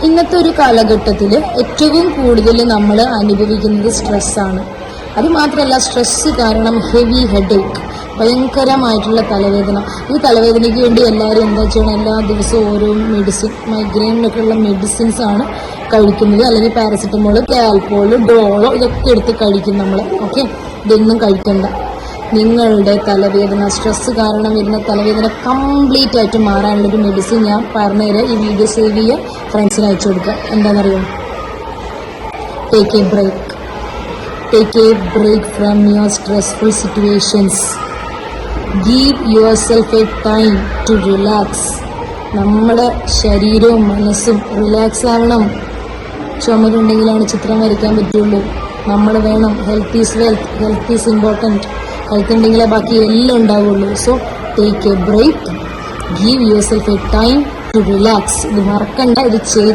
ഇന്നത്തെ ഒരു കാലഘട്ടത്തിൽ ഏറ്റവും കൂടുതൽ നമ്മൾ അനുഭവിക്കുന്നത് സ്ട്രെസ്സാണ്. അതുമാത്രമല്ല, സ്ട്രെസ്സ് കാരണം ഹെവി ഹെഡേക്ക്, ഭയങ്കരമായിട്ടുള്ള തലവേദന. ഈ തലവേദനയ്ക്ക് വേണ്ടി എല്ലാവരും എന്താ ചെയ്യണം, എല്ലാ ദിവസവും ഓരോ മെഡിസിൻ, മൈഗ്രെയിനൊക്കെ ഉള്ള മെഡിസിൻസ് ആണ് കഴിക്കുന്നത്. അല്ലെങ്കിൽ പാരസെറ്റമോൾ, കാൽപോൾ, ഡോളോ ഇതൊക്കെ എടുത്ത് കഴിക്കും നമ്മൾ. ഓക്കെ, ഇതൊന്നും കഴിക്കണ്ട. നിങ്ങളുടെ തലവേദന, സ്ട്രെസ് കാരണം വരുന്ന തലവേദന കംപ്ലീറ്റ് ആയിട്ട് മാറാനുള്ളൊരു മെഡിസിൻ ഞാൻ പറഞ്ഞുതരാം. ഈ വീഡിയോ സേവ് ചെയ്യുക, ഫ്രണ്ട്സിന് അയച്ചു കൊടുക്കുക. എന്താണെന്നറിയോ? Take a break. Take a break from your stressful situations. Give yourself a time to relax. നമ്മുടെ ശരീരവും മനസ്സും റിലാക്സ് ആവണം. ചുമരുണ്ടെങ്കിലാണ് ചിത്രം വരയ്ക്കാൻ പറ്റുള്ളൂ. നമ്മൾ വേണം. Health is wealth. Health is important. Health ഉണ്ടെങ്കിലേ ബാക്കി എല്ലാം ഉണ്ടാവുള്ളൂ. So take a break. Give yourself a time to relax. ഇത് മറക്കണ്ട. ഇത് ചെയ്ത്